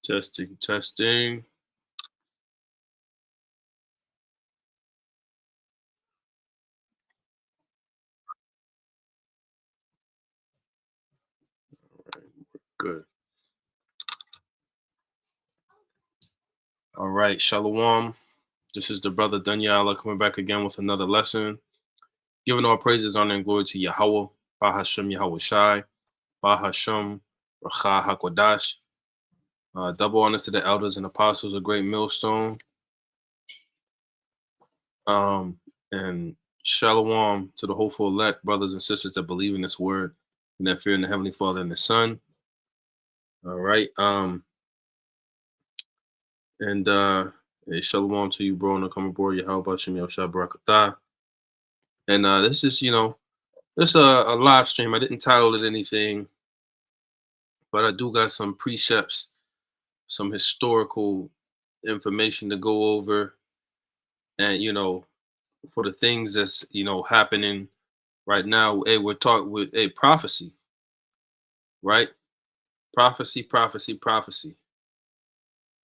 Testing, testing. Good. All right, Shalom. This is the brother Daniela coming back again with another lesson. Giving all praises, honor, and glory to Yahweh, Bahashem Yahweh Shai, Bahashem Racha HaKodash. Double honors to the elders and apostles, a great millstone. And Shalom to the hopeful elect, brothers and sisters that believe in this word and that fear in the Heavenly Father and the Son. All right. And hey, Shalom to you, bro, and come aboard Yahweh Shem Yahweh Barakatah. And this is, this a live stream. I didn't title it anything, but I do got some precepts, some historical information to go over, and for the things that's happening right now. Hey, we're talking with a prophecy, right? Prophecy, prophecy, prophecy.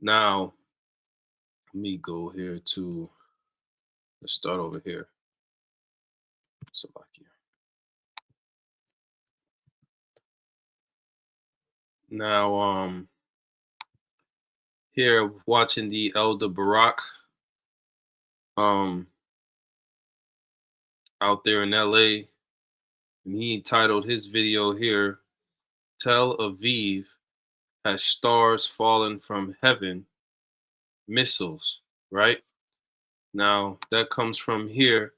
Now, let me go here to let's start over here. Slovakia. Now, here watching the Elder Barak, out there in LA, and he entitled his video here, Tel Aviv has stars fallen from heaven, missiles, right? Now, that comes from here,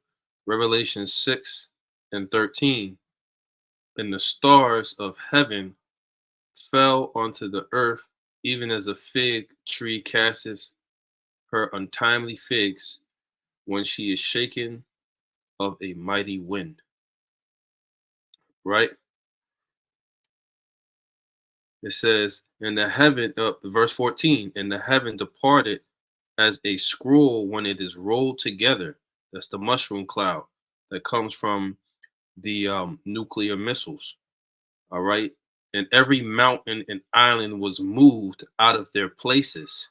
Revelation 6 and 13. And the stars of heaven fell onto the earth, even as a fig tree casteth her untimely figs when she is shaken of a mighty wind. Right? It says, in the heaven, verse 14, and the heaven departed as a scroll when it is rolled together. That's the mushroom cloud that comes from the nuclear missiles. All right. And every mountain and island was moved out of their places.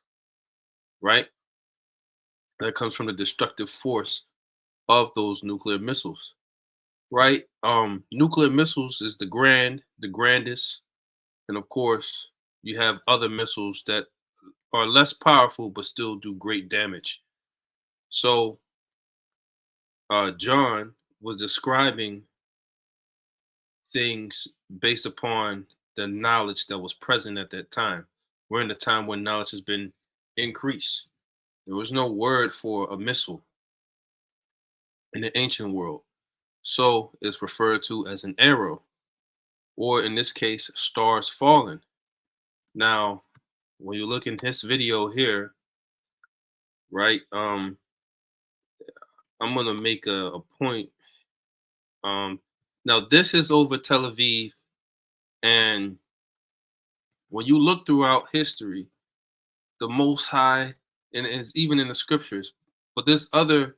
Right. That comes from the destructive force of those nuclear missiles. Right. Nuclear missiles is the grandest. And of course, you have other missiles that are less powerful but still do great damage. So John was describing things based upon the knowledge that was present at that time. We're in a time when knowledge has been increased. There was no word for a missile in the ancient world. So it's referred to as an arrow, or in this case, stars falling. Now, when you look in this video here, right, I'm gonna make a point. Now this is over Tel Aviv, and when you look throughout history, the Most High, and it's even in the scriptures, but there's other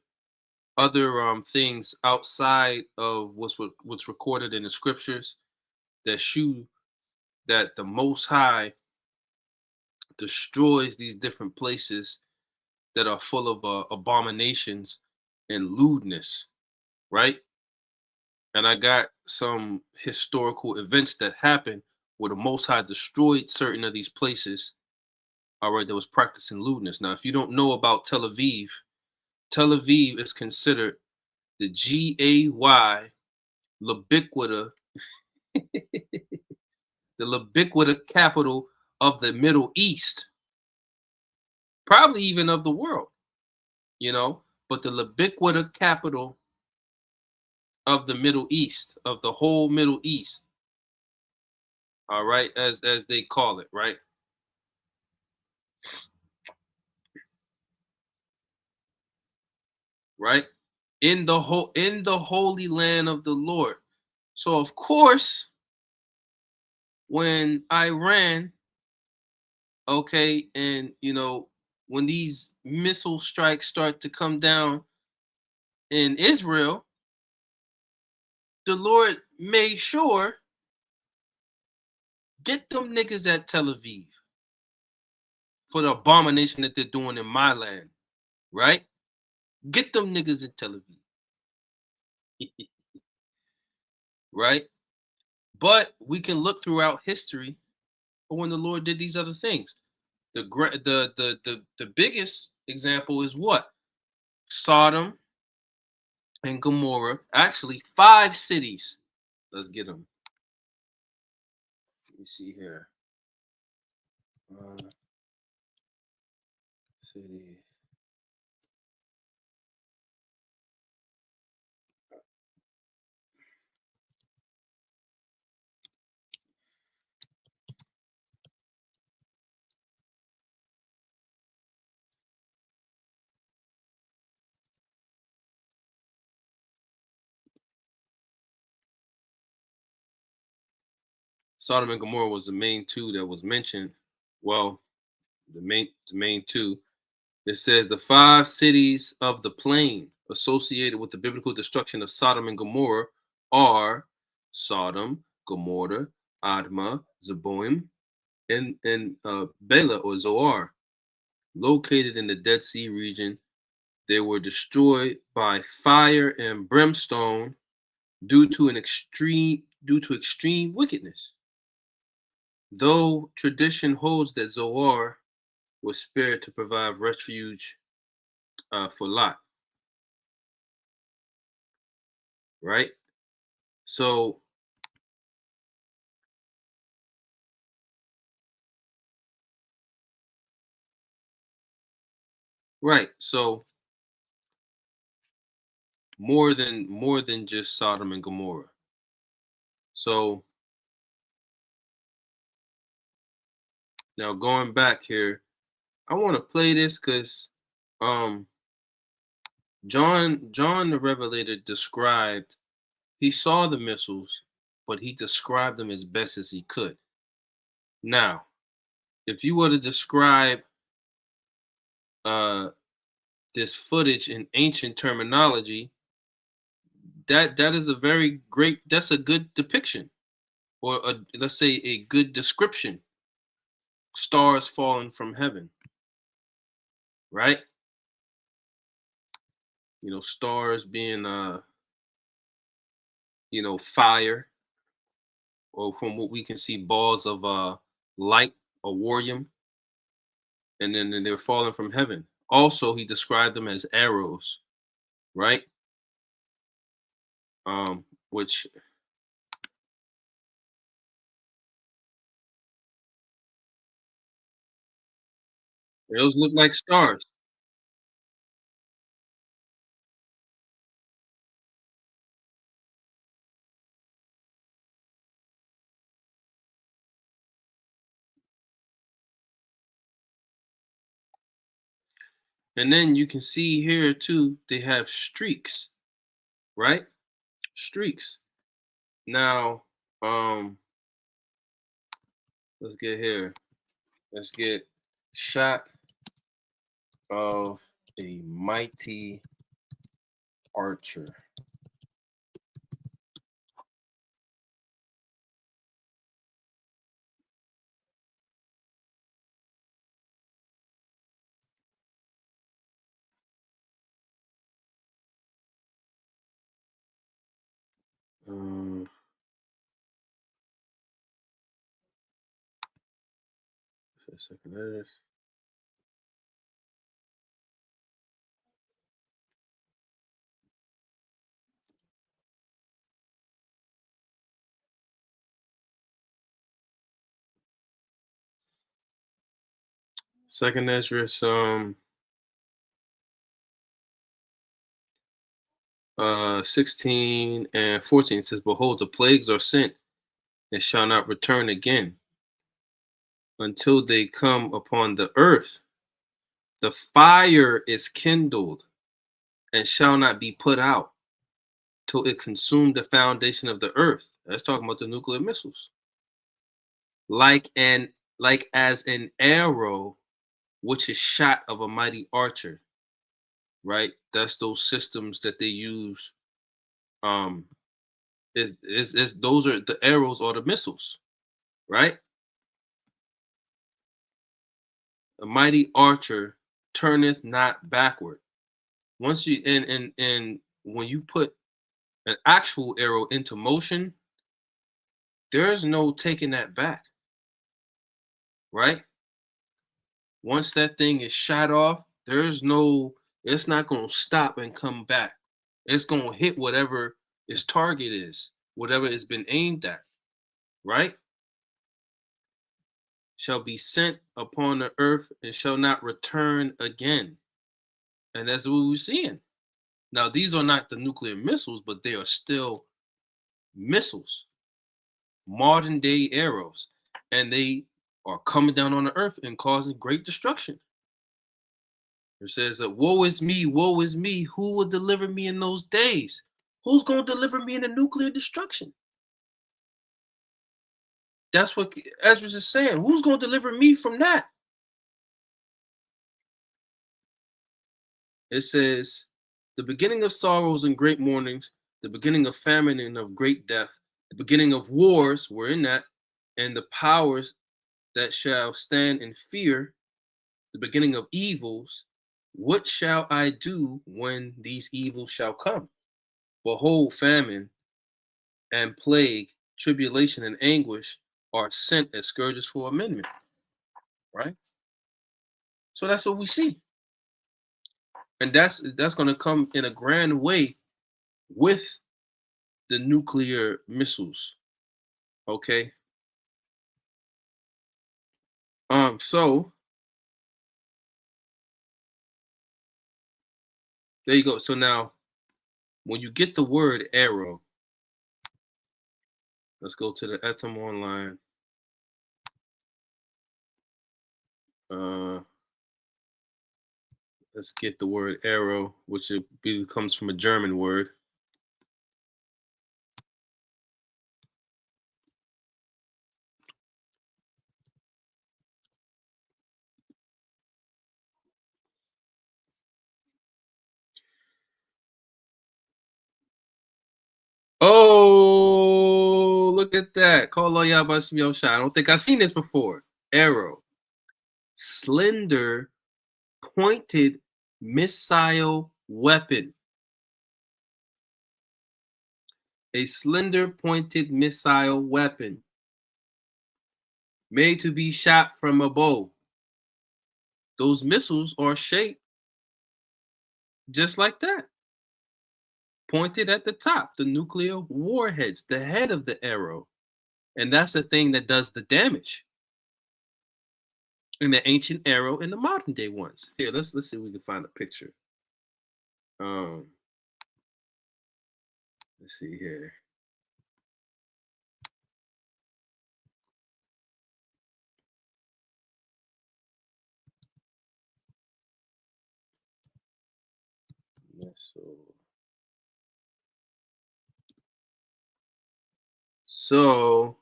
things outside of what's recorded in the scriptures that show that the Most High destroys these different places that are full of abominations and lewdness, right? And I got some historical events that happened where the Most High destroyed certain of these places, all right, that was practicing lewdness. Now, if you don't know about Tel Aviv is considered the GAY Labiquita, the Labiquita capital of the Middle East, probably even of the world, but the Labiquita capital of the Middle East, of the whole Middle East, all right, as they call it, right? Right? In the holy land of the Lord. So of course, when Iran, okay, and when these missile strikes start to come down in Israel, the Lord made sure get them niggas at Tel Aviv. for the abomination that they're doing in my land, right? Get them niggas in Tel Aviv, right? But we can look throughout history for when the Lord did these other things. The biggest example is what? Sodom and Gomorrah. Actually, 5 cities. Let's get them. Let me see here. City. Sodom and Gomorrah was the main two that was mentioned. Well, the main two. It says the 5 cities of the plain associated with the biblical destruction of Sodom and Gomorrah are Sodom, Gomorrah, Admah, Zeboim, and Bela or Zoar. Located in the Dead Sea region, they were destroyed by fire and brimstone due to extreme wickedness. Though tradition holds that Zoar was spared to provide refuge for Lot, right? So, right. So more than just Sodom and Gomorrah. So now going back here, I want to play this because um John the Revelator described he saw the missiles, but he described them as best as he could. Now, if you were to describe uh this footage in ancient terminology, that is a very great that's a good depiction or let's say a good description. Stars falling from heaven, right? Stars being fire, or from what we can see, balls of light or warium, and then they're falling from heaven. Also, he described them as arrows, right? Which those look like stars. And then you can see here too, they have streaks, right? Streaks. Now, let's get here. Let's get shot of a mighty archer. Um, second letters. Second Esdras 16 and 14 says, behold, the plagues are sent and shall not return again until they come upon the earth. The fire is kindled and shall not be put out till it consume the foundation of the earth. That's talking about the nuclear missiles. Like an like as an arrow which is shot of a mighty archer, right? That's those systems that they use. Is those are the arrows or the missiles, right? A mighty archer turneth not backward. Once you and when you put an actual arrow into motion, there's no taking that back, right? Once that thing is shot off, it's not going to stop and come back. It's going to hit whatever its target is, whatever it's been aimed at, right? Shall be sent upon the earth and shall not return again. And that's what we're seeing. Now, these are not the nuclear missiles, but they are still missiles, modern day arrows, and they are coming down on the earth and causing great destruction. It says that woe is me, who will deliver me in those days? Who's going to deliver me in the nuclear destruction? That's what Ezra's is saying. Who's going to deliver me from that? It says, the beginning of sorrows and great mournings, the beginning of famine and of great death, the beginning of wars, we're in that, and the powers that shall stand in fear, the beginning of evils. What shall I do when these evils shall come? Behold, famine and plague, tribulation and anguish are sent as scourges for amendment, right? So that's what we see. And that's going to come in a grand way with the nuclear missiles. Okay. So there you go. So now when you get the word arrow, let's go to the Etam online. Let's get the word arrow, which comes from a German word. Oh, look at that. Call Yabashim Yosha. I don't think I've seen this before. Arrow. Slender, pointed missile weapon. A slender, pointed missile weapon. Made to be shot from a bow. Those missiles are shaped just like that. Pointed at the top, the nuclear warheads, the head of the arrow. And that's the thing that does the damage. In the ancient arrow and the modern day ones. Here, let's see if we can find a picture. Let's see here. So,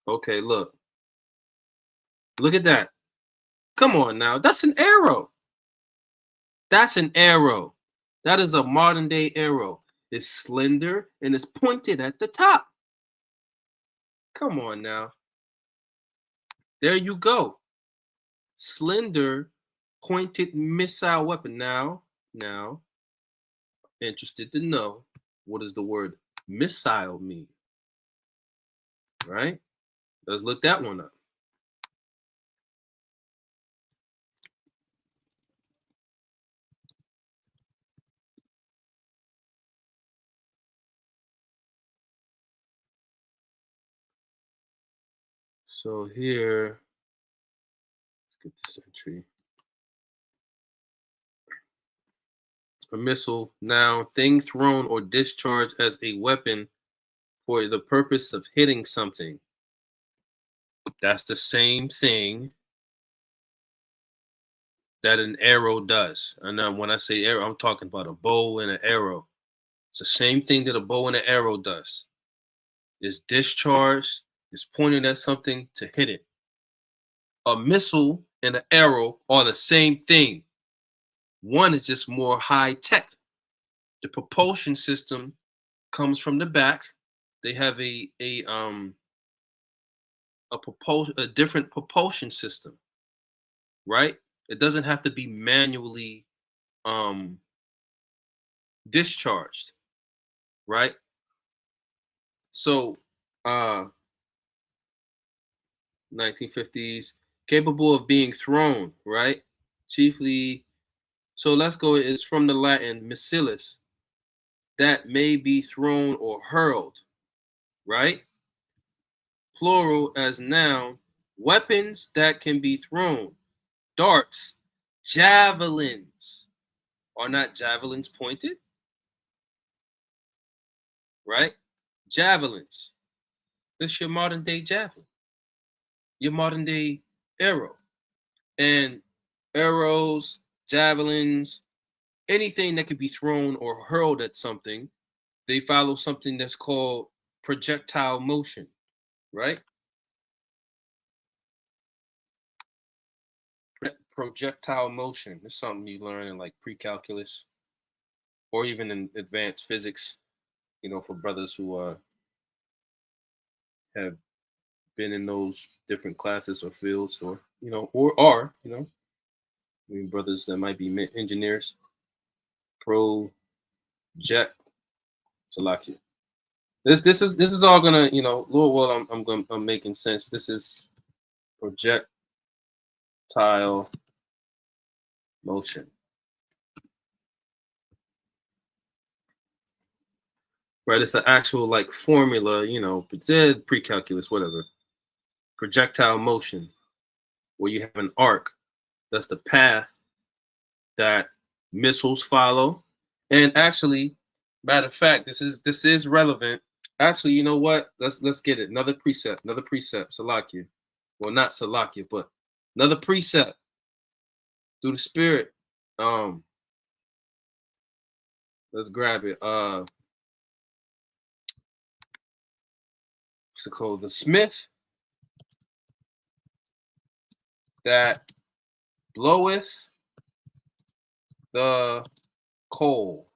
okay, look at that. Come on now, that's an arrow. That's an arrow. That is a modern day arrow. It's slender and it's pointed at the top. Come on now. There you go. Slender, pointed missile weapon. Now, interested to know, what does the word missile mean? Right? Let's look that one up. So here, let's get this entry. A missile, noun, thing thrown or discharged as a weapon for the purpose of hitting something. That's the same thing that an arrow does. And now when I say arrow, I'm talking about a bow and an arrow. It's the same thing that a bow and an arrow does. It's discharged, it's pointed at something to hit it. A missile and an arrow are the same thing. One is just more high tech. The propulsion system comes from the back. They have a a different propulsion system, right? It doesn't have to be manually um discharged, right? So 1950s, capable of being thrown, right? Chiefly, so let's go, it's from the Latin missilis, that may be thrown or hurled, right? Plural as noun, weapons that can be thrown, darts, javelins. Are not javelins pointed, right? Javelins. This your modern day javelin, your modern day arrow. And arrows, javelins, anything that could be thrown or hurled at something, they follow something that's called projectile motion, right? Projectile motion is something you learn in like pre-calculus or even in advanced physics, for brothers who have been in those different classes or fields, or or are, I mean, brothers that might be engineers. Project Salakia. This is all gonna, Lord, well, I'm making sense. This is projectile motion, right? It's an actual like formula, pre-calculus, whatever. Projectile motion, where you have an arc. That's the path that missiles follow. And actually, matter of fact, this is relevant. Actually, you know what? Let's get it. Another precept. Salakia. Well, not Salakia, but another precept through the spirit. Let's grab it. What's it called? The smith that bloweth the coal.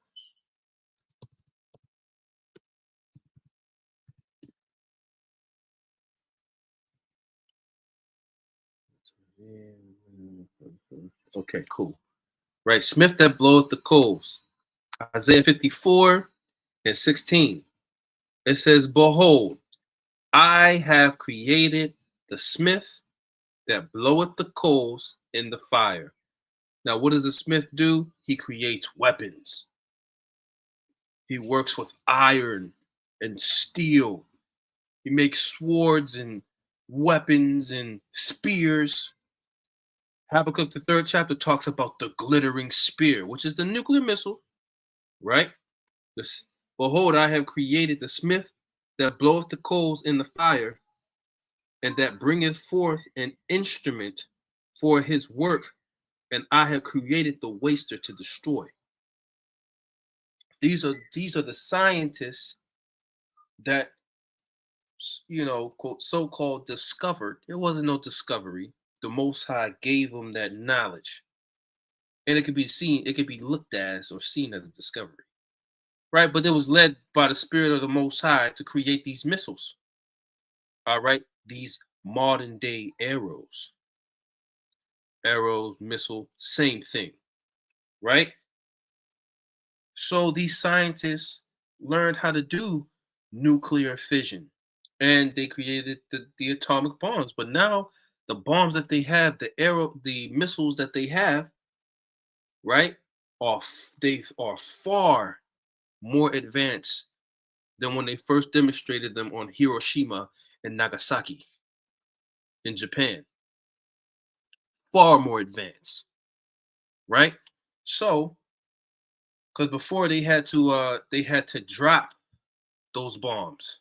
Okay, cool. Right, smith that bloweth the coals. Isaiah 54:16. It says, behold, I have created the smith that bloweth the coals in the fire. Now, what does a smith do? He creates weapons. He works with iron and steel. He makes swords and weapons and spears. Habakkuk, the 3rd chapter, talks about the glittering spear, which is the nuclear missile, right? This, behold, I have created the smith that bloweth the coals in the fire, and that bringeth forth an instrument for his work, and I have created the waster to destroy. These are the scientists that, quote, so-called discovered. It wasn't no discovery. The Most High gave them that knowledge, and it could be looked at or seen as a discovery, right? But it was led by the Spirit of the Most High to create these missiles. All right, these modern day arrows, missile, same thing, right? So these scientists learned how to do nuclear fission, and they created the atomic bombs. But now the bombs that they have, the missiles that they have, right, they are far more advanced than when they first demonstrated them on Hiroshima and Nagasaki in Japan. Far more advanced, right? So, because before they had to drop those bombs,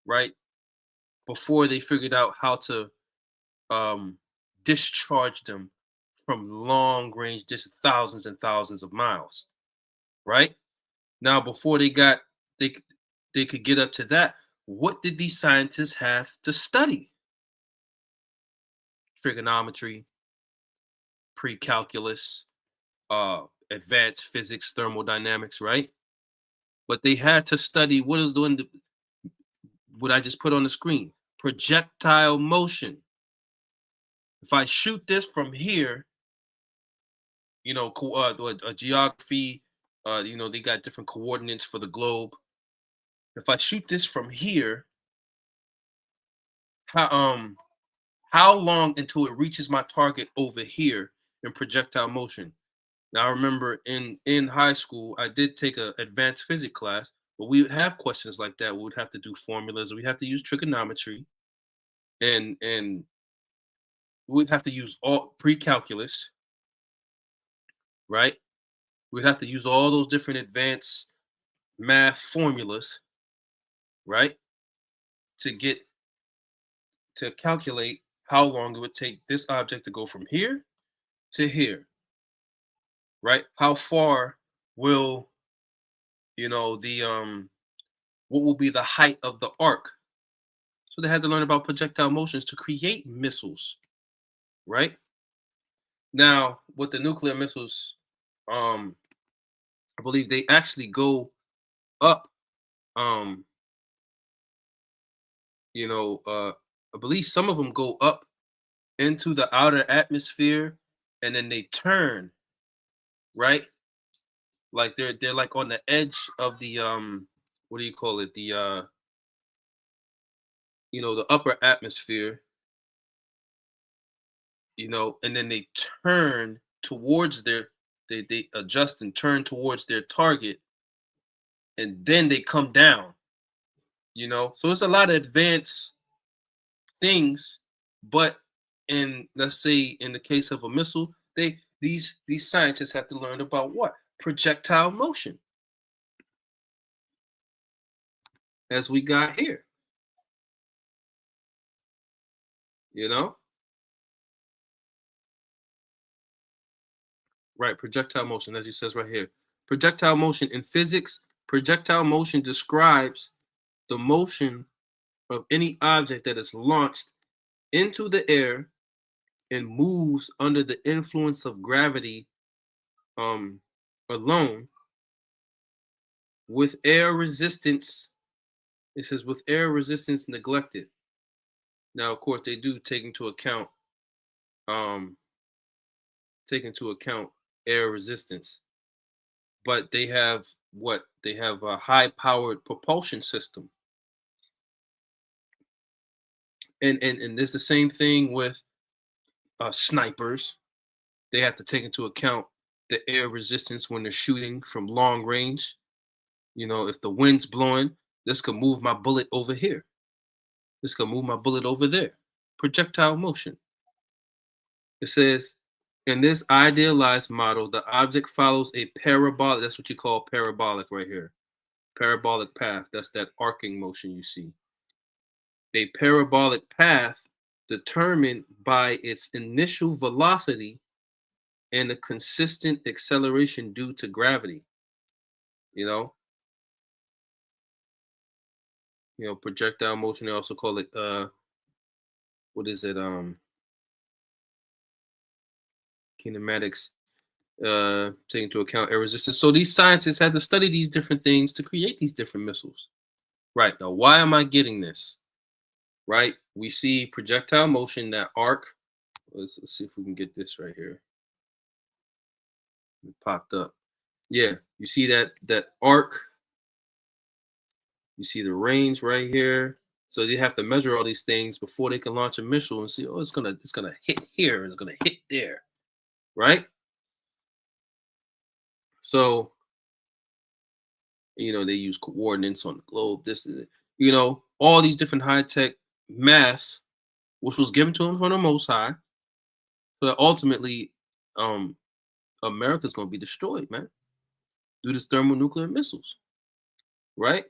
right? Before they figured out how to discharge them from long range, just thousands and thousands of miles, right? Now, before they could get up to that, what did these scientists have to study? Trigonometry, pre-calculus, advanced physics, thermodynamics, right? But they had to study what I just put on the screen, projectile motion. If I shoot this from here, geography, they got different coordinates for the globe. If I shoot this from here, how how long until it reaches my target over here in projectile motion? Now, I remember in high school, I did take a advanced physics class, but we would have questions like that. We would have to do formulas. We have to use trigonometry, and we'd have to use all pre-calculus, right? We'd have to use all those different advanced math formulas, right, to get to calculate how long it would take this object to go from here to here, right? How far will the what will be the height of the arc? So they had to learn about projectile motions to create missiles, right? Now, with the nuclear missiles, um, I believe they actually go up. Um, I believe some of them go up into the outer atmosphere, and then they turn, right? Like they're like on the edge of the what do you call it? The upper atmosphere, and then they turn towards they adjust and turn towards their target, and then they come down. So it's a lot of advanced things, but let's say in the case of a missile, these scientists have to learn about what? Projectile motion, as we got here. Right, projectile motion, as he says right here. Projectile motion in physics, projectile motion describes the motion of any object that is launched into the air and moves under the influence of gravity alone with air resistance. It says with air resistance neglected. Now, of course, they do take into account air resistance, but they have what? They have a high-powered propulsion system, and there's the same thing with snipers. They have to take into account the air resistance when they're shooting from long range. If the wind's blowing, this could move my bullet over here. This could move my bullet over there. Projectile motion. It says, in this idealized model, the object follows a parabolic, that's what you call parabolic right here. Parabolic path, that's that arcing motion you see. A parabolic path determined by its initial velocity and a consistent acceleration due to gravity. Projectile motion, they also call it what is it? Kinematics, taking into account air resistance. So these scientists had to study these different things to create these different missiles. Right, now why am I getting this? Right, we see projectile motion, that arc. Let's see if we can get this right here. It popped up. Yeah, you see that arc. You see the range right here. So they have to measure all these things before they can launch a missile and see, oh, it's gonna hit here, it's gonna hit there, right? So they use coordinates on the globe. This is all these different high-tech maths, which was given to them from the Most High. So that ultimately, America's gonna be destroyed, man, due to thermonuclear missiles, right?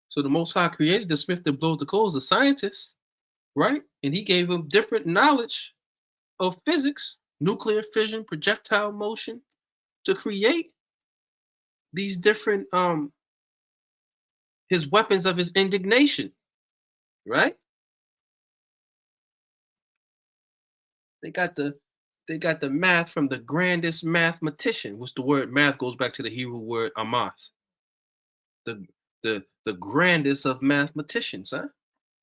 So the Most High created the Smith that blows the coals, the scientists, right? And he gave them different knowledge of physics, nuclear fission, projectile motion, to create these different his weapons of his indignation, right? They got the math from the grandest mathematician, which the word math goes back to the Hebrew word amath. The grandest of mathematicians, huh?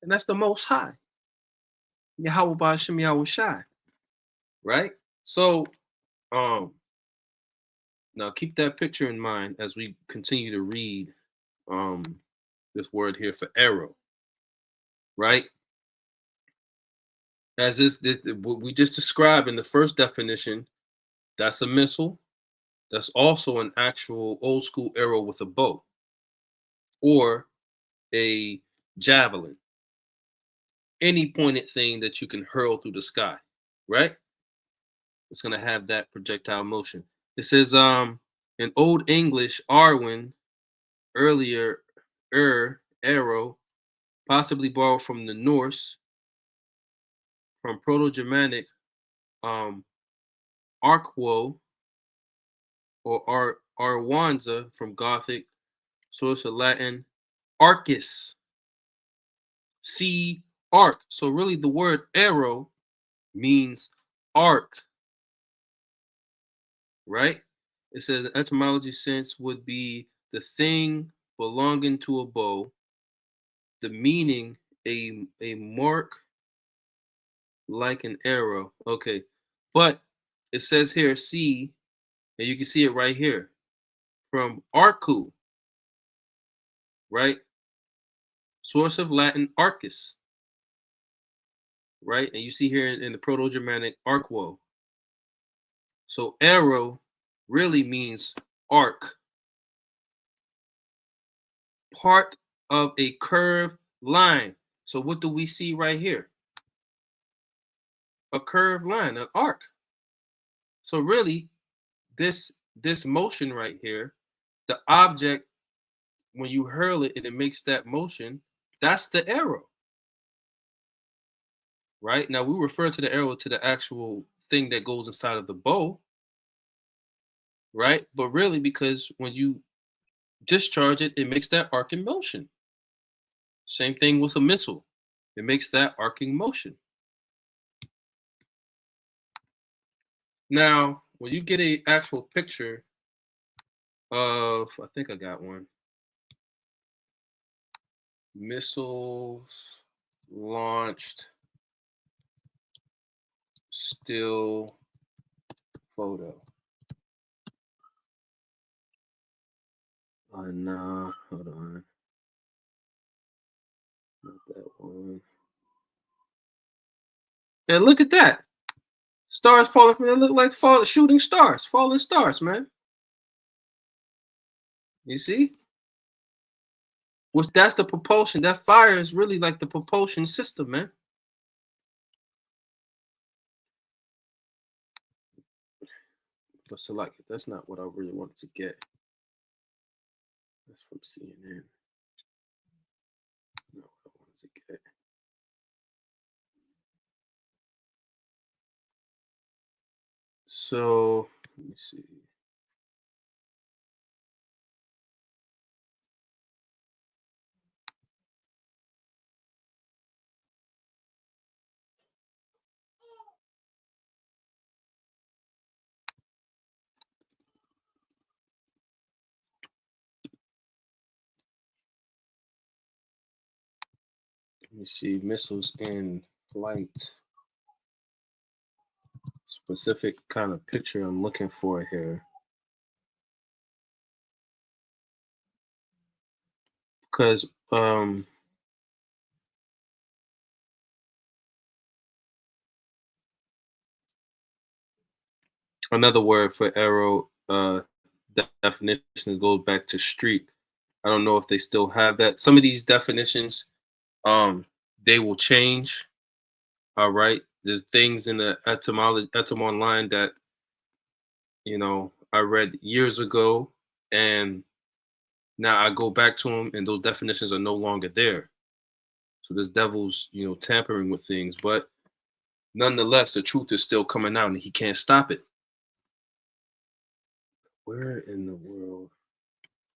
and that's the Most High. Yahweh Ba'ashem Yahweh Shai, right? So, now keep that picture in mind as we continue to read um, this word here for arrow, right? As this what we just described in the first definition, that's a missile. That's also an actual old school arrow with a bow or a javelin, any pointed thing that you can hurl through the sky, right? It's going to have that projectile motion. It says in Old English, Arwen, earlier, arrow, possibly borrowed from the Norse, from Proto-Germanic, arquo, or arwanza, from Gothic, source of Latin, arcus, see arc. So really the word arrow means arc, right? It says the etymology sense would be the thing belonging to a bow, the meaning a mark like an arrow. Okay, but it says here see, and you can see it right here from arcu, right? Source of Latin arcus, right? And you see here in the Proto-Germanic arquo. So arrow really means arc, part of a curved line. So what do we see right here? A curved line, an arc. So really, this motion right here, the object, when you hurl it and it makes that motion, that's the arrow. Right? Now we refer to the arrow to the actual thing that goes inside of the bow, right? But really, because when you discharge it, it makes that arcing motion. Same thing with a missile. It makes that arcing motion. Now, when you get a actual picture of, I think I got one, missiles launched still photo. No, hold on. Not that one. And look at that. Stars falling from it. Look like shooting stars, falling stars, man. You see? That's the propulsion. That fire is really like the propulsion system, man. But select it. That's not what I really wanted to get. That's from CNN. Not what I wanted to get. So let me see. Let me see. Missiles in flight. Specific kind of picture I'm looking for here. Because another word for arrow definition goes back to street. I don't know if they still have that. Some of these definitions, they will change. All right. There's things in the etymon line that, I read years ago, and now I go back to them, and those definitions are no longer there. So this devil's, tampering with things, but nonetheless, the truth is still coming out, and he can't stop it. Where in the world?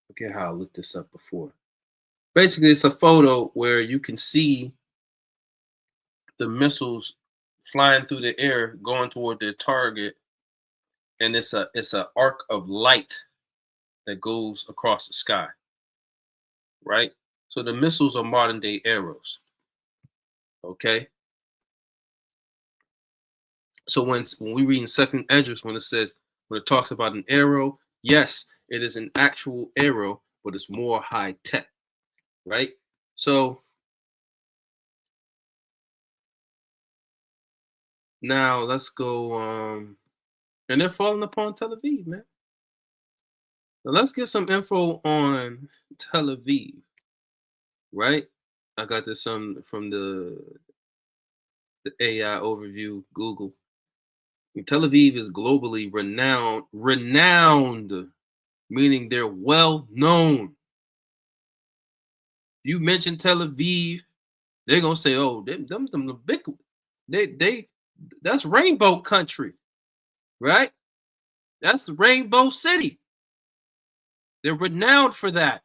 Forget how I looked this up before. Basically, it's a photo where you can see the missiles flying through the air, going toward their target, and it's a arc of light that goes across the sky. Right? So the missiles are modern day arrows. Okay. So when we read in Second Esdras, when it talks about an arrow, yes, it is an actual arrow, but it's more high tech, right? So now let's go. And they're falling upon Tel Aviv, man. Now let's get some info on Tel Aviv, right? I got this from the AI overview, Google. Tel Aviv is globally renowned, meaning they're well known. You mention Tel Aviv, they're gonna say, "Oh, them the big, they that's Rainbow Country, right? That's the Rainbow City. They're renowned for that.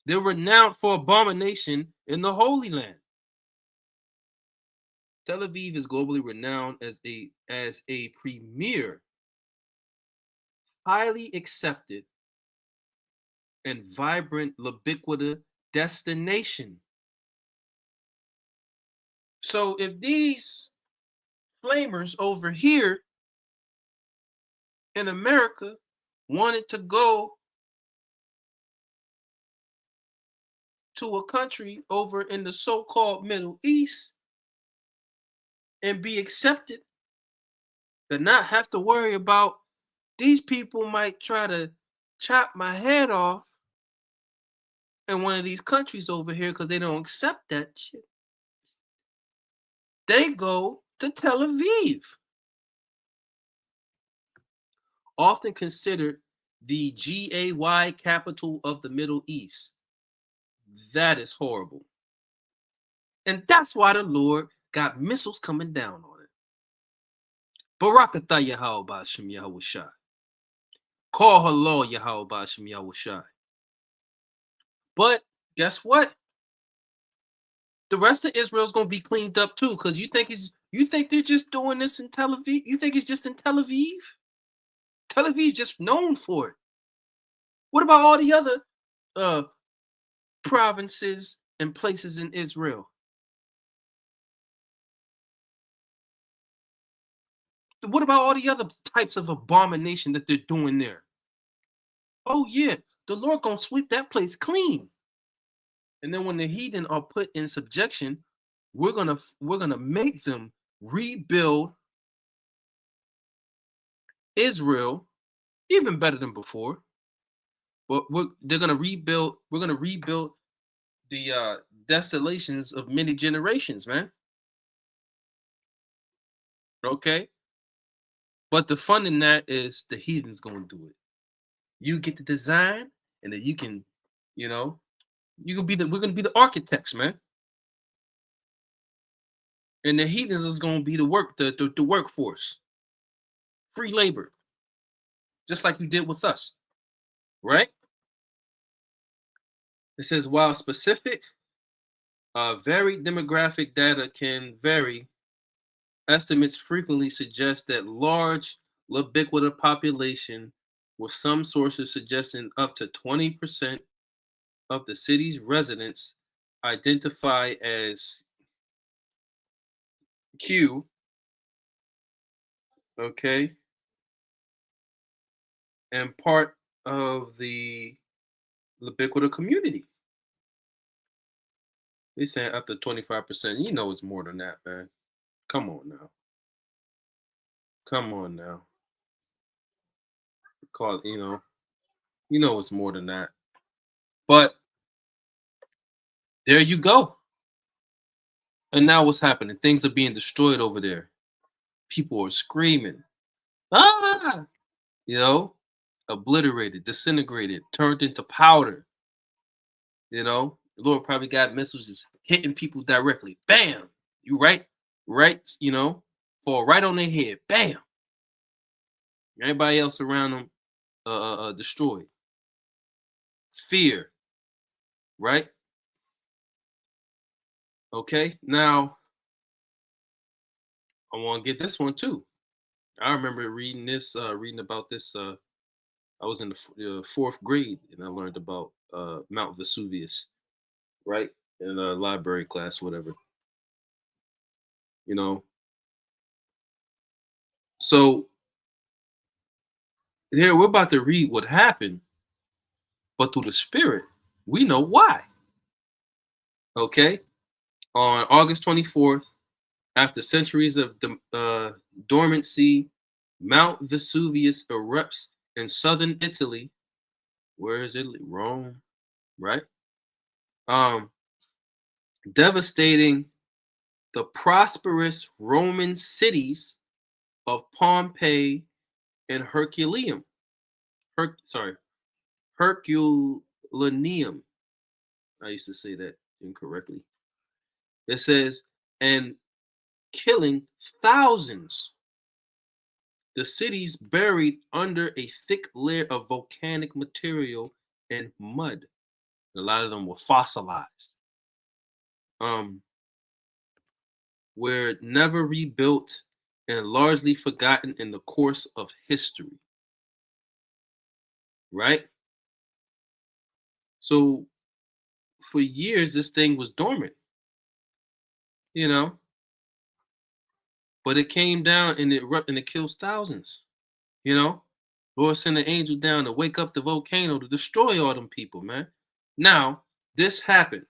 They're renowned for abomination in the Holy Land. Tel Aviv is globally renowned as a premier, highly accepted, and vibrant ubiquitous destination. So if these flamers over here in America wanted to go to a country over in the so-called Middle East and be accepted, and not have to worry about these people might try to chop my head off in one of these countries over here because they don't accept that shit. They go to Tel Aviv, often considered the GAY capital of the Middle East. That is horrible. And that's why the Lord got missiles coming down on it. Barakatah Yahweh Ba'ashem Yahweh Shai. Call her Lord Yahweh Ba'ashem Yahweh Shai. But guess what? The rest of Israel's gonna be cleaned up too, because you think they're just doing this in Tel Aviv? You think it's just in Tel Aviv? Tel Aviv's just known for it. What about all the other uh provinces and places in Israel? What about all the other types of abomination that they're doing there? Oh yeah, the Lord gonna sweep that place clean. And then when the heathen are put in subjection, we're gonna make them rebuild Israel even better than before. But we're gonna rebuild the desolations of many generations, man. Okay. But the fun in that is the heathen's gonna do it. You get the design, and then you can, you know, we're gonna be the architects, man. And the heathens is gonna be the workforce, free labor, just like you did with us, right? It says while specific, varied demographic data can vary. Estimates frequently suggest that large ubiquitous population, with some sources suggesting up to 20% of the city's residents identify as Q, okay, and part of the ubiquitous community. They saying up to 25%. You know it's more than that, man. Come on now. Come on now. Call you know it's more than that. But there you go. And now what's happening? Things are being destroyed over there. People are screaming. Ah! You know, obliterated, disintegrated, turned into powder. The Lord probably got missiles just hitting people directly. Bam! You right, fall right on their head. Bam! Everybody else around them destroyed. Fear, right? Okay, now I want to get this one too. I remember reading about this. I was in the fourth grade and I learned about Mount Vesuvius, right? In a library class, whatever. you know. So here we're about to read what happened, but through the spirit, we know why. Okay. On August 24th, after centuries of dormancy, Mount Vesuvius erupts in southern Italy. Where is Italy? Rome, right? Um, devastating the prosperous Roman cities of Pompeii and Herculaneum. Sorry, Herculaneum. I used to say that incorrectly. It says, and killing thousands. The cities buried under a thick layer of volcanic material and mud. A lot of them were fossilized. Um, were never rebuilt and largely forgotten in the course of history. Right? So for years, this thing was dormant, you know, but it came down and it kills thousands, you know. Lord sent an angel down to wake up the volcano to destroy all them people, man. Now, this happened,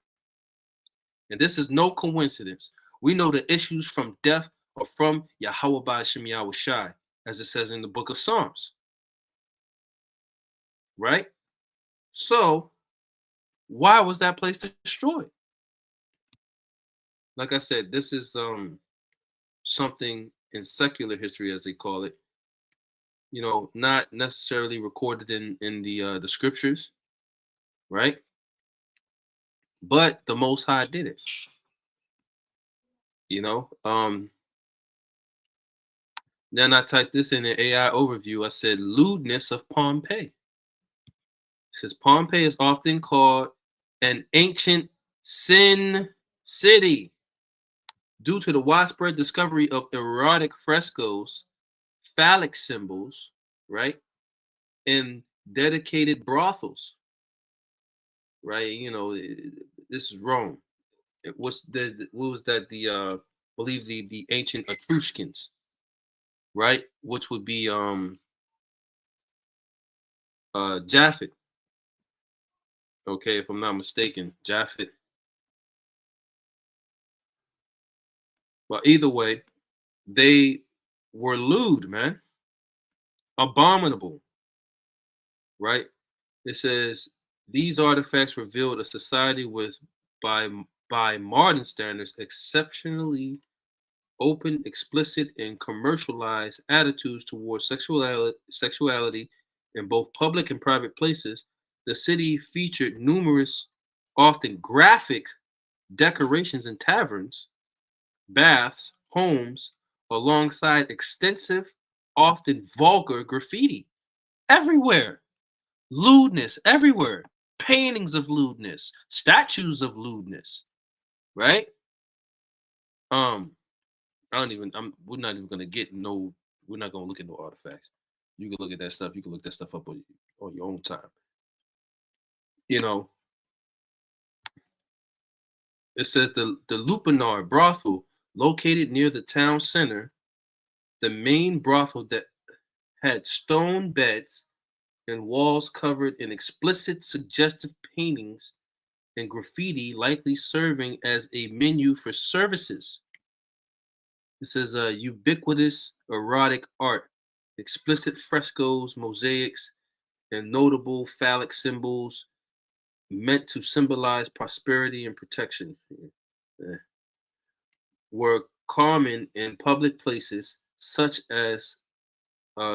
and this is no coincidence. We know the issues from death are from Yahweh Ba'ashem Yahweh Shai, as it says in the book of Psalms, right? So, why was that place destroyed? Like I said, this is something in secular history, as they call it, not necessarily recorded in the scriptures, right? But the Most High did it. You know. Then I typed this in the AI overview. I said lewdness of Pompeii. It says Pompeii is often called an ancient sin city due to the widespread discovery of erotic frescoes, phallic symbols, right, and dedicated brothels, right? This is Rome. What was that? Believe the ancient Etruscans, right? Which would be Japhet. Okay, if I'm not mistaken, Japhet. But either way, they were lewd, man, abominable, right? It says these artifacts revealed a society with, by by modern standards, exceptionally open, explicit, and commercialized attitudes towards sexuality in both public and private places. The city featured numerous, often graphic decorations in taverns, baths, homes, alongside extensive, often vulgar graffiti everywhere. Lewdness everywhere. Paintings of lewdness, statues of lewdness, right? Um, I don't even. We're not even gonna get no. We're not gonna look at no artifacts. You can look at that stuff. You can look that stuff up on your own time. You know, it says the Lupinar brothel, located near the town center, the main brothel that had stone beds and walls covered in explicit, suggestive paintings and graffiti, likely serving as a menu for services. It says ubiquitous erotic art, explicit frescoes, mosaics, and notable phallic symbols meant to symbolize prosperity and protection were common in public places such as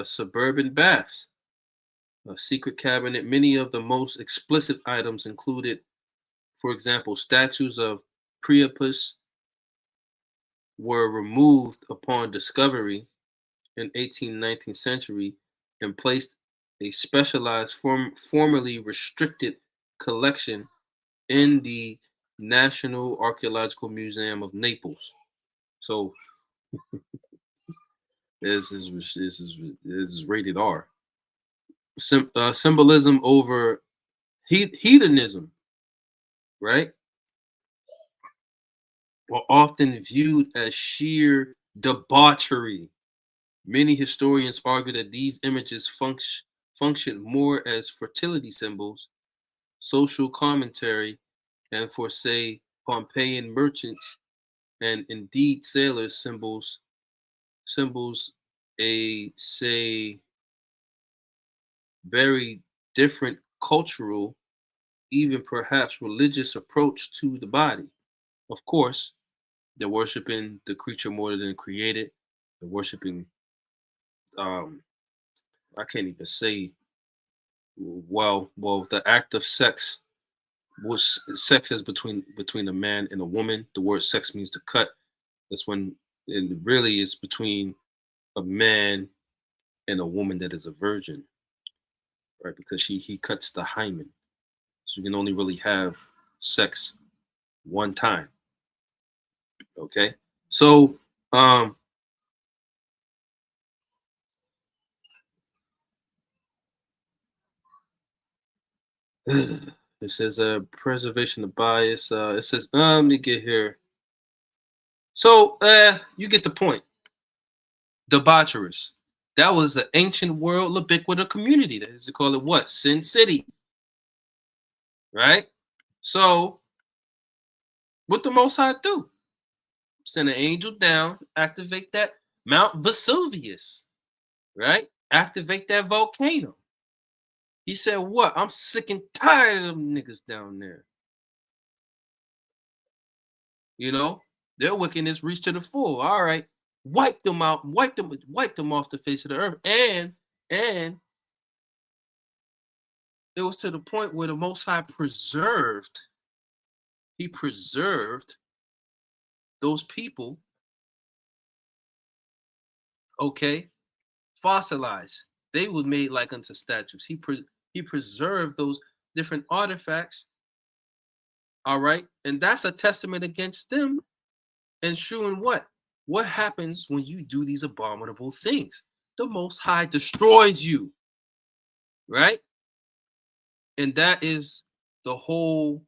suburban baths, a secret cabinet. Many of the most explicit items included, for example, statues of Priapus were removed upon discovery in 18th, 19th century and placed a specialized formerly restricted collection in the National Archaeological Museum of Naples. So this is rated R. Symbolism over hedonism, right? were often viewed as sheer debauchery. Many historians argue that these images function more as fertility symbols, social commentary, and for, say, Pompeian merchants and indeed sailors, symbols a, say, very different cultural, even perhaps religious approach to the body. Of course, they're worshiping the creature more than created. They're worshiping, um, I can't even say, the act of sex was sex is between a man and a woman. The word sex means to cut. That's when it really is between a man and a woman that is a virgin, right? Because he cuts the hymen. So you can only really have sex one time. Okay. So um it says preservation of bias. It says let me get here. So you get the point. Debaucherous. That was an ancient world ubiquitous community. They used to call it what? Sin City. Right? So what the Most High do? Send an angel down, activate that Mount Vesuvius, right? Activate that volcano. He said, what? I'm sick and tired of them niggas down there. You know, their wickedness reached to the full. All right. Wipe them out, wipe them off the face of the earth. And it was to the point where the Most High he preserved those people, okay, fossilized. They were made like unto statues. He preserved those different artifacts. All right, and that's a testament against them, ensuring what? What happens when you do these abominable things? The Most High destroys you, right? And that is the whole.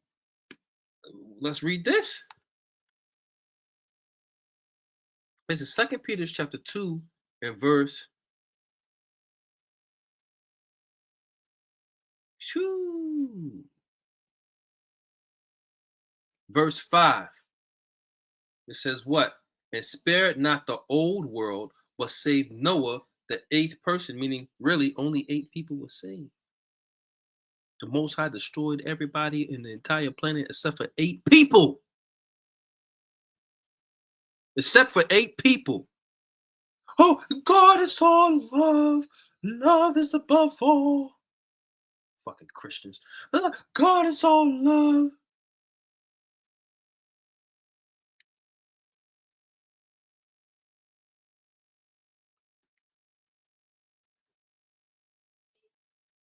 Let's read this. This is Second Peter chapter 2 and verse. Shoo, verse 5. It says what? And spared not the old world, but saved Noah, the eighth person, meaning really only 8 people were saved. The Most High destroyed everybody in the entire planet except for 8 people. Except for 8 people. Oh, God is all love. Love is above all. Fucking Christians. God is all love.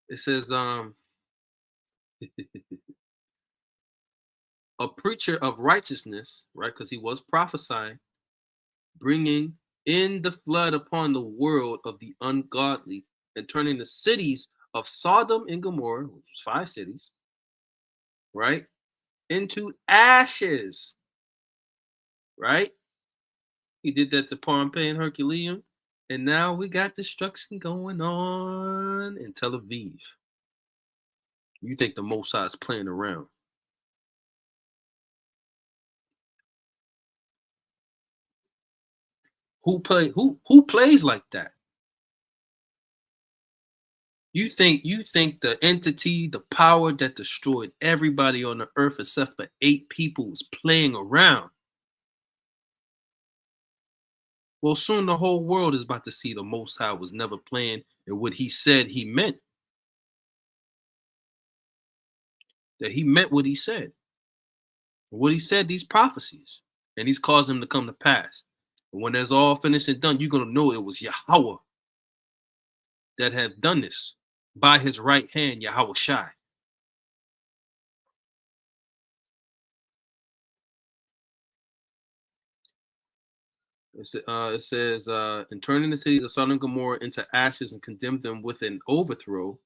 It says, a preacher of righteousness, right? Because he was prophesying, bringing in the flood upon the world of the ungodly and turning the cities of Sodom and Gomorrah, which was 5 cities, right, into ashes, right? He did that to Pompeii and Herculaneum, and now we got destruction going on in Tel Aviv. You think the Most High is playing around? Who plays like that? You think the entity, the power that destroyed everybody on the earth except for 8 people was playing around? Well, soon the whole world is about to see the Most High was never playing and what he said he meant. That he meant what he said. What he said, these prophecies. And he's caused them to come to pass. And when it's all finished and done, you're going to know it was Yahweh that had done this by his right hand, Yahweh Shai. It says, and turning the cities of Sodom and Gomorrah into ashes and condemned them with an overthrow,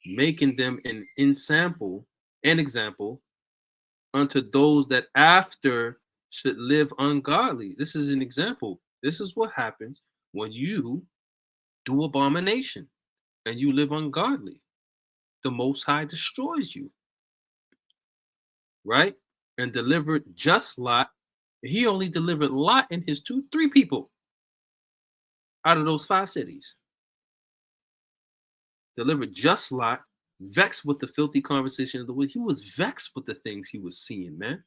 making them an example unto those that after should live ungodly. This is an example. This is what happens when you do abomination and you live ungodly. The Most High destroys you, right? And delivered just Lot. He only delivered Lot and his three people out of those 5 cities. Delivered just Lot, vexed with the filthy conversation of the wicked. He was vexed with the things he was seeing, man.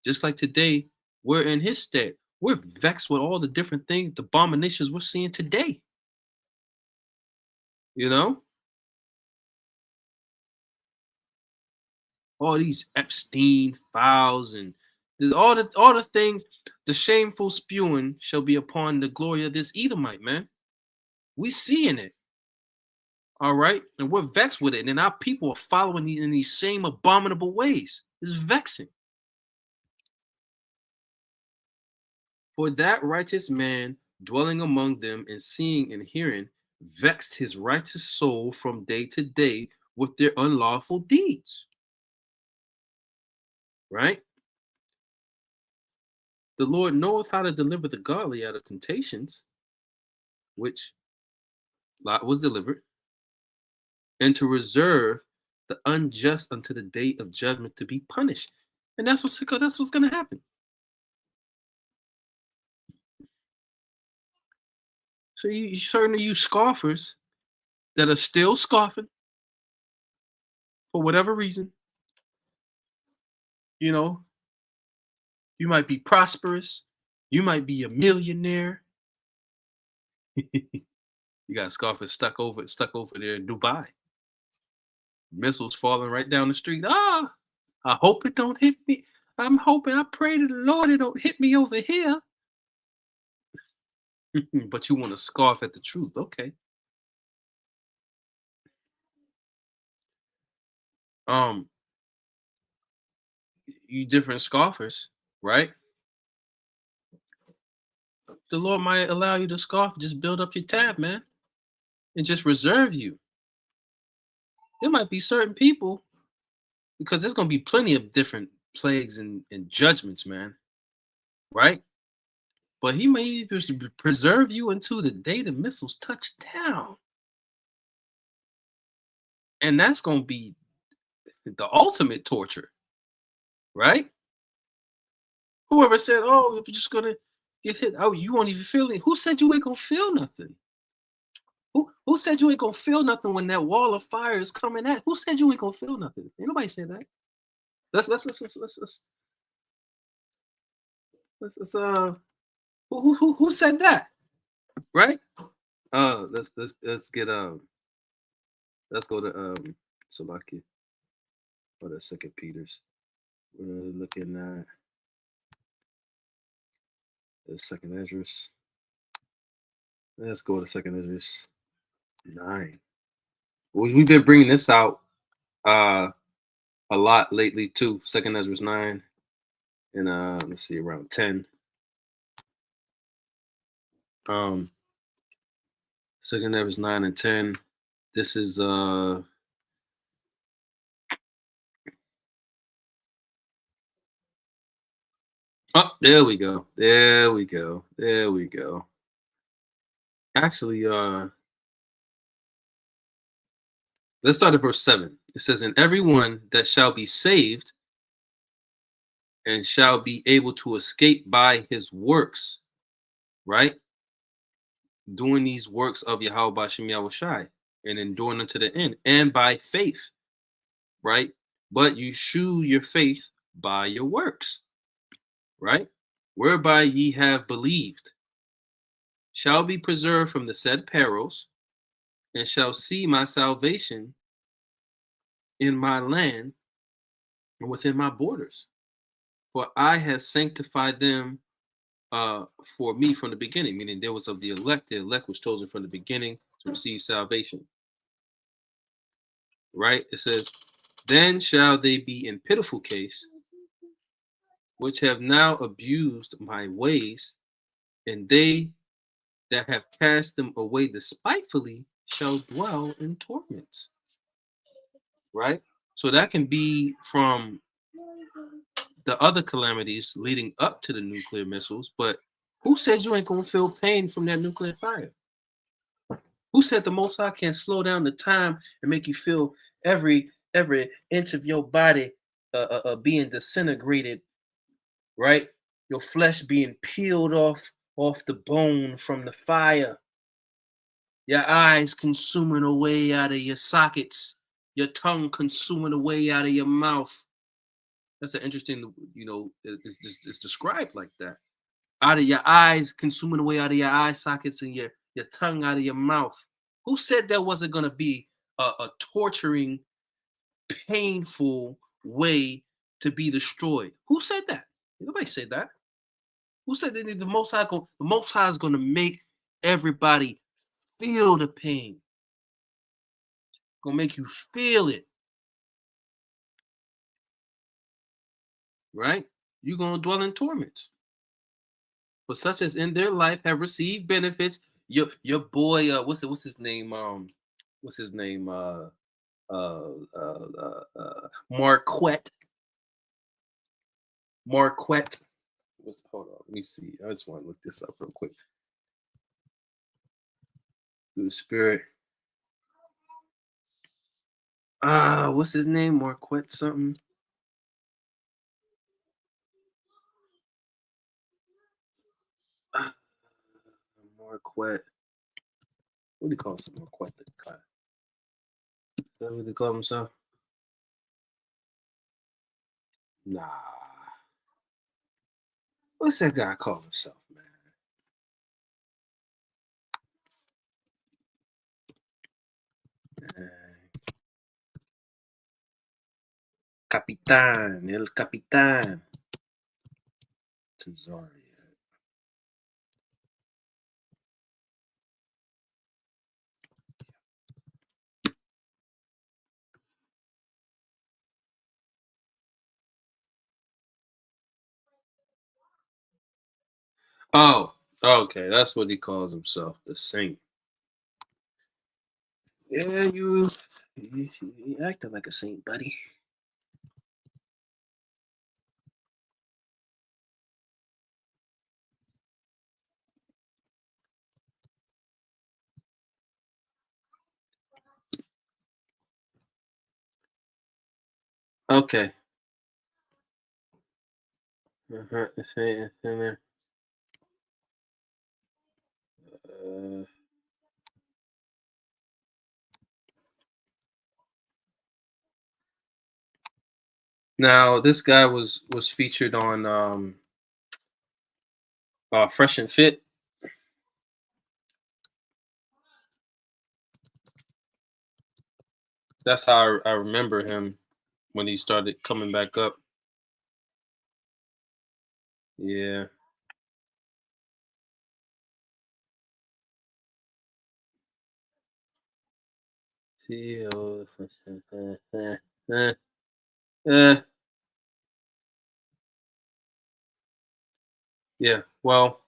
Just like today, we're in his stead. We're vexed with all the different things, the abominations we're seeing today. You know? All these Epstein files and all the things, the shameful spewing shall be upon the glory of this Edomite, man. We seeing it. All right. And we're vexed with it. And our people are following in these same abominable ways. It's vexing. For that righteous man dwelling among them and seeing and hearing vexed his righteous soul from day to day with their unlawful deeds. Right? The Lord knoweth how to deliver the godly out of temptations, which Lot was delivered, and to reserve the unjust unto the day of judgment to be punished. And that's what's going to happen. So you certainly use scoffers that are still scoffing for whatever reason. You know, you might be prosperous, you might be a millionaire. You got scoffers stuck over there in Dubai. Missiles falling right down the street. I hope it don't hit me. I pray to the Lord it don't hit me over here. But you want to scoff at the truth. Okay. You different scoffers, right? The Lord might allow you to scoff, just build up your tab, man, and just reserve you. There might be certain people, because there's going to be plenty of different plagues and judgments, man, right? But he may just preserve you until the day the missiles touch down. And that's going to be the ultimate torture, right? Whoever said, oh, you're just going to get hit. Oh, you won't even feel it. Who said you ain't going to feel nothing? Who said you ain't going to feel nothing when that wall of fire is coming at? Who said you ain't going to feel nothing? Ain't nobody said that. Who said that? Right? Let's get let's go to Salaki or the Second Peter's. We're looking at the Second Esdras. Let's go to Second Esdras 9. We've been bringing this out a lot lately too. Second Esdras 9 and let's see, around 10. Second Esdras 9 and 10. This is oh, there we go. There we go. There we go. Actually, let's start at verse 7. It says, and everyone that shall be saved and shall be able to escape by his works, right? Doing these works of Yahweh Bashem Yahushai and enduring unto the end, and by faith, right? But you shew your faith by your works, right? Whereby ye have believed, shall be preserved from the said perils, and shall see my salvation in my land and within my borders. For I have sanctified them for me from the beginning, meaning there was of the elect was chosen from the beginning to receive salvation. Right? It says, then shall they be in pitiful case, which have now abused my ways, and they that have cast them away despitefully shall dwell in torments. Right? So that can be from the other calamities leading up to the nuclear missiles, but who says you ain't gonna feel pain from that nuclear fire? Who said the Most High can slow down the time and make you feel every inch of your body being disintegrated, right? Your flesh being peeled off the bone from the fire, your eyes consuming away out of your sockets, your tongue consuming away out of your mouth. That's an interesting, it's described like that. Out of your eyes, consuming away out of your eye sockets and your tongue out of your mouth. Who said that wasn't going to be a torturing, painful way to be destroyed? Who said that? Nobody said that. Who said that the Most High is going to make everybody feel the pain? Gonna make you feel it, right? You're gonna dwell in torments. But such as in their life have received benefits. Your boy, what's his name? What's his name? Marquette. Marquette. Hold on, let me see. I just want to look this up real quick. Through the spirit. What's his name? Marquette something. Marquette. What do you call himself? Marquette the guy. Is that what they call himself? Nah. What's that guy call himself, man? Capitán, el Capitán. Tazarian. Oh, okay, that's what he calls himself, the Saint. Yeah, you acting like a saint, buddy. Okay. Now this guy was featured on Fresh and Fit. That's how I remember him when he started coming back up. Yeah. Yeah. Well,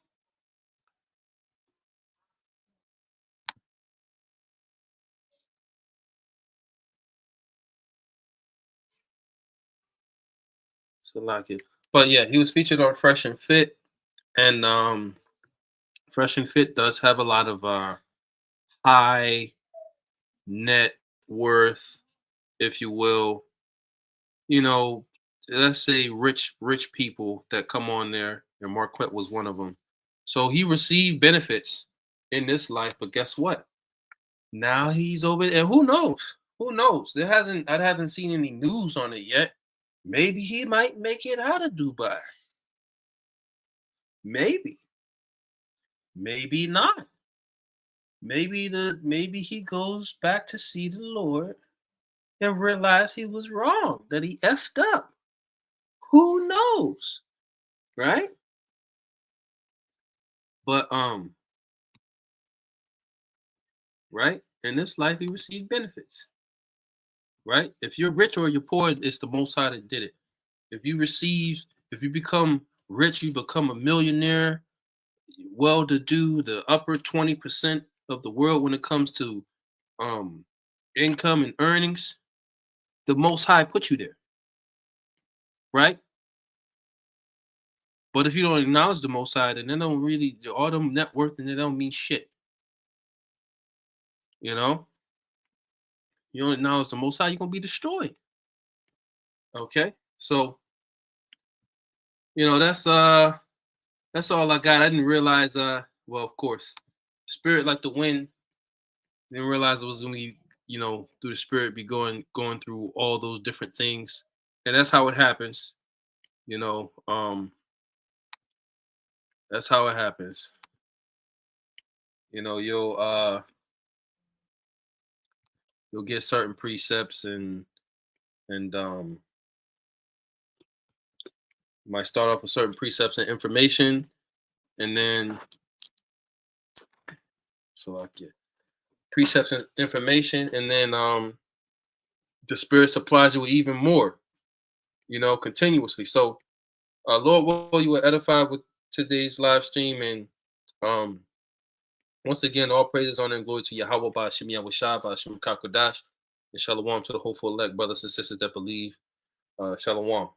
so like it. But yeah, he was featured on Fresh and Fit, and Fresh and Fit does have a lot of high net worth, if you will, you know, let's say rich people that come on there, and Marquette was one of them. So he received benefits in this life, but guess what? Now he's over there, and who knows? Who knows? I haven't seen any news on it yet. Maybe he might make it out of Dubai. Maybe, maybe not. Maybe he goes back to see the Lord and realize he was wrong, that he effed up. Who knows? Right? But right? In this life he received benefits. Right? If you're rich or you're poor, it's the Most High that did it. If you become rich, you become a millionaire, well to do, the upper 20% of the world when it comes to um income and earnings, the Most High put you there. Right? But if you don't acknowledge the Most High, then they don't really all them net worth and they don't mean shit. You know, you don't acknowledge the Most High, you're gonna be destroyed. Okay, so that's all I got. I didn't realize well, of course, spirit like the wind. Didn't realize it was gonna be through the spirit be going through all those different things, and that's how it happens. You know, that's how it happens. You know, you'll get certain precepts and you might start off with certain precepts and information, and then so I get precepts and information, and then the spirit supplies you with even more, continuously. So Lord, will you were edified with today's live stream, and um once again, all praises, honor, and glory to Yahweh by Shemi Awashai, by Shem Kakodash, and Shalom to the hopeful elect brothers and sisters that believe. Shalom.